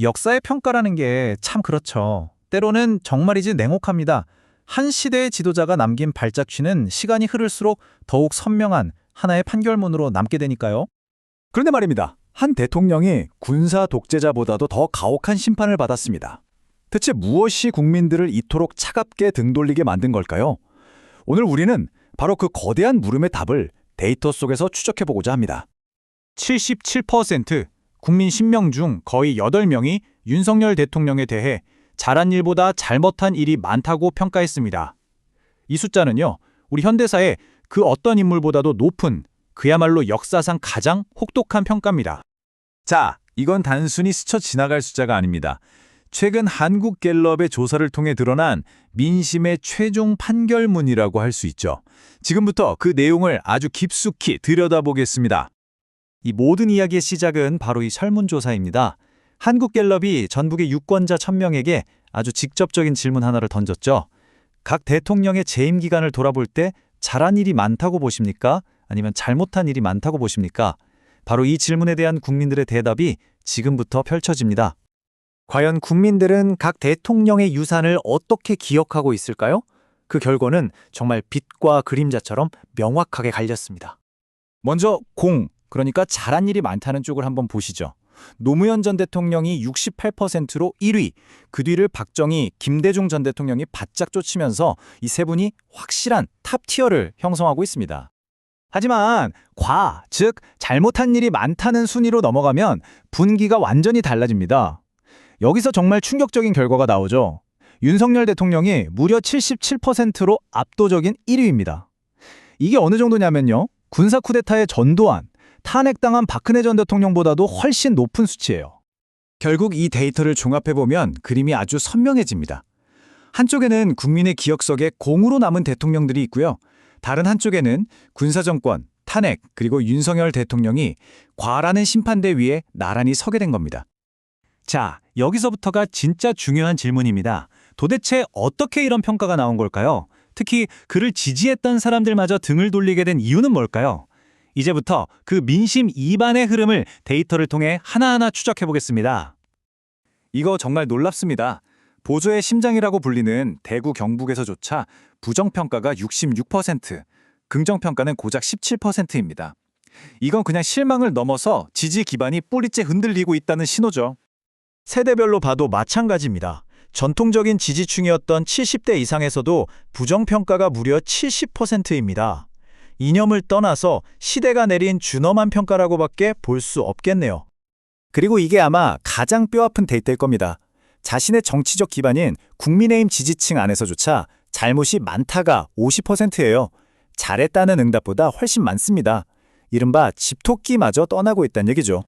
역사의 평가라는 게 참 그렇죠. 때로는 정말이지 냉혹합니다. 한 시대의 지도자가 남긴 발자취는 시간이 흐를수록 더욱 선명한 하나의 판결문으로 남게 되니까요. 그런데 말입니다. 한 대통령이 군사 독재자보다도 더 가혹한 심판을 받았습니다. 대체 무엇이 국민들을 이토록 차갑게 등돌리게 만든 걸까요? 오늘 우리는 바로 그 거대한 물음의 답을 데이터 속에서 추적해보고자 합니다. 77%, 국민 10명 중 거의 8명이 윤석열 대통령에 대해 잘한 일보다 잘못한 일이 많다고 평가했습니다. 이 숫자는요, 우리 현대사의 그 어떤 인물보다도 높은 그야말로 역사상 가장 혹독한 평가입니다. 자, 이건 단순히 스쳐 지나갈 숫자가 아닙니다. 최근 한국갤럽의 조사를 통해 드러난 민심의 최종 판결문이라고 할 수 있죠. 지금부터 그 내용을 아주 깊숙이 들여다보겠습니다. 이 모든 이야기의 시작은 바로 이 설문조사입니다. 한국갤럽이 전국의 유권자 1000명에게 아주 직접적인 질문 하나를 던졌죠. 각 대통령의 재임 기간을 돌아볼 때 잘한 일이 많다고 보십니까? 아니면 잘못한 일이 많다고 보십니까? 바로 이 질문에 대한 국민들의 대답이 지금부터 펼쳐집니다. 과연 국민들은 각 대통령의 유산을 어떻게 기억하고 있을까요? 그 결과는 정말 빛과 그림자처럼 명확하게 갈렸습니다. 먼저 그러니까 잘한 일이 많다는 쪽을 한번 보시죠. 노무현 전 대통령이 68%로 1위, 그 뒤를 박정희, 김대중 전 대통령이 바짝 쫓으면서 이 세 분이 확실한 탑티어를 형성하고 있습니다. 하지만 즉 잘못한 일이 많다는 순위로 넘어가면 분기가 완전히 달라집니다. 여기서 정말 충격적인 결과가 나오죠. 윤석열 대통령이 무려 77%로 압도적인 1위입니다. 이게 어느 정도냐면요. 군사 쿠데타의 전두환, 탄핵당한 박근혜 전 대통령보다도 훨씬 높은 수치예요. 결국 이 데이터를 종합해보면 그림이 아주 선명해집니다. 한쪽에는 국민의 기억 속에 공으로 남은 대통령들이 있고요. 다른 한쪽에는 군사정권, 탄핵, 그리고 윤석열 대통령이 과라는 심판대 위에 나란히 서게 된 겁니다. 자, 여기서부터가 진짜 중요한 질문입니다. 도대체 어떻게 이런 평가가 나온 걸까요? 특히 그를 지지했던 사람들마저 등을 돌리게 된 이유는 뭘까요? 이제부터 그 민심 이반의 흐름을 데이터를 통해 하나하나 추적해보겠습니다. 이거 정말 놀랍습니다. 보조의 심장이라고 불리는 대구 경북에서조차 부정평가가 66%, 긍정평가는 고작 17%입니다. 이건 그냥 실망을 넘어서 지지 기반이 뿌리째 흔들리고 있다는 신호죠. 세대별로 봐도 마찬가지입니다. 전통적인 지지층이었던 70대 이상에서도 부정평가가 무려 70%입니다. 이념을 떠나서 시대가 내린 준엄한 평가라고밖에 볼 수 없겠네요. 그리고 이게 아마 가장 뼈아픈 데이터일 겁니다. 자신의 정치적 기반인 국민의힘 지지층 안에서조차 잘못이 많다가 50%예요. 잘했다는 응답보다 훨씬 많습니다. 이른바 집토끼마저 떠나고 있다는 얘기죠.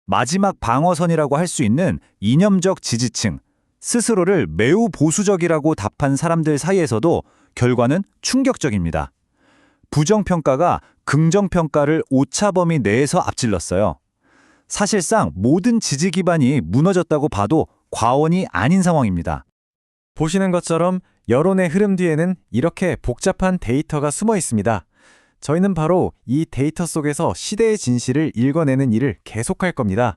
마지막 방어선이라고 할 수 있는 이념적 지지층, 스스로를 매우 보수적이라고 답한 사람들 사이에서도 결과는 충격적입니다. 부정평가가 긍정평가를 오차범위 내에서 앞질렀어요. 사실상 모든 지지 기반이 무너졌다고 봐도 과언이 아닌 상황입니다. 보시는 것처럼 여론의 흐름 뒤에는 이렇게 복잡한 데이터가 숨어 있습니다. 저희는 바로 이 데이터 속에서 시대의 진실을 읽어내는 일을 계속할 겁니다.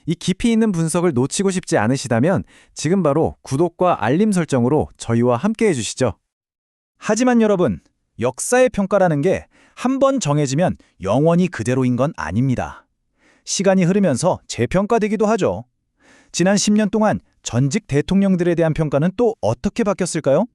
이 깊이 있는 분석을 놓치고 싶지 않으시다면 지금 바로 구독과 알림 설정으로 저희와 함께 해주시죠. 하지만 여러분, 역사의 평가라는 게 한 번 정해지면 영원히 그대로인 건 아닙니다. 시간이 흐르면서 재평가되기도 하죠. 지난 10년 동안 전직 대통령들에 대한 평가는 또 어떻게 바뀌었을까요?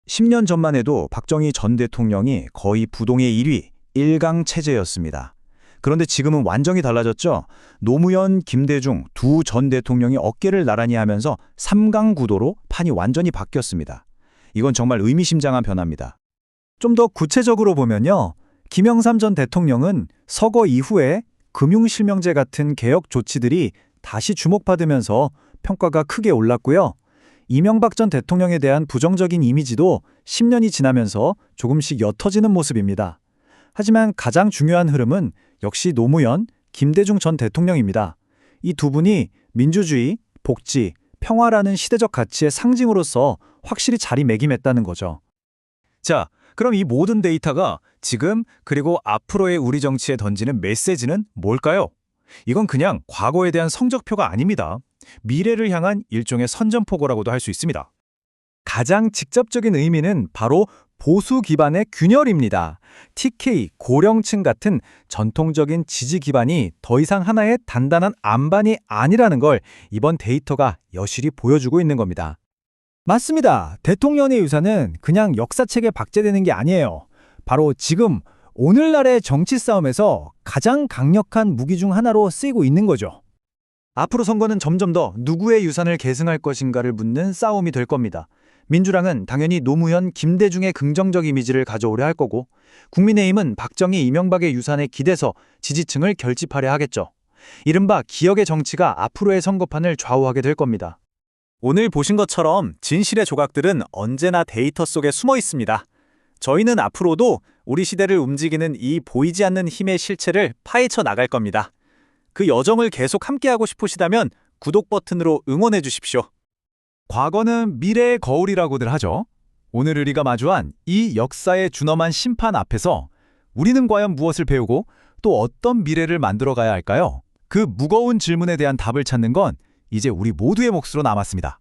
10년 전만 해도 박정희 전 대통령이 거의 부동의 1위, 1강 체제였습니다. 그런데 지금은 완전히 달라졌죠. 노무현, 김대중 두 전 대통령이 어깨를 나란히 하면서 3강 구도로 판이 완전히 바뀌었습니다. 이건 정말 의미심장한 변화입니다. 좀 더 구체적으로 보면요. 김영삼 전 대통령은 서거 이후에 금융실명제 같은 개혁 조치들이 다시 주목받으면서 평가가 크게 올랐고요. 이명박 전 대통령에 대한 부정적인 이미지도 10년이 지나면서 조금씩 옅어지는 모습입니다. 하지만 가장 중요한 흐름은 역시 노무현, 김대중 전 대통령입니다. 이 두 분이 민주주의, 복지, 평화라는 시대적 가치의 상징으로서 확실히 자리매김했다는 거죠. 자, 그럼 이 모든 데이터가 지금 그리고 앞으로의 우리 정치에 던지는 메시지는 뭘까요? 이건 그냥 과거에 대한 성적표가 아닙니다. 미래를 향한 일종의 선전포고라고도 할 수 있습니다. 가장 직접적인 의미는 바로 보수 기반의 균열입니다. TK, 고령층 같은 전통적인 지지 기반이 더 이상 하나의 단단한 안반이 아니라는 걸 이번 데이터가 여실히 보여주고 있는 겁니다. 맞습니다. 대통령의 유산은 그냥 역사책에 박제되는 게 아니에요. 바로 지금 오늘날의 정치 싸움에서 가장 강력한 무기 중 하나로 쓰이고 있는 거죠. 앞으로 선거는 점점 더 누구의 유산을 계승할 것인가를 묻는 싸움이 될 겁니다. 민주당은 당연히 노무현, 김대중의 긍정적 이미지를 가져오려 할 거고, 국민의힘은 박정희, 이명박의 유산에 기대서 지지층을 결집하려 하겠죠. 이른바 기억의 정치가 앞으로의 선거판을 좌우하게 될 겁니다. 오늘 보신 것처럼 진실의 조각들은 언제나 데이터 속에 숨어 있습니다. 저희는 앞으로도 우리 시대를 움직이는 이 보이지 않는 힘의 실체를 파헤쳐 나갈 겁니다. 그 여정을 계속 함께하고 싶으시다면 구독 버튼으로 응원해 주십시오. 과거는 미래의 거울이라고들 하죠. 오늘 우리가 마주한 이 역사의 준엄한 심판 앞에서 우리는 과연 무엇을 배우고 또 어떤 미래를 만들어 가야 할까요? 그 무거운 질문에 대한 답을 찾는 건 이제 우리 모두의 몫으로 남았습니다.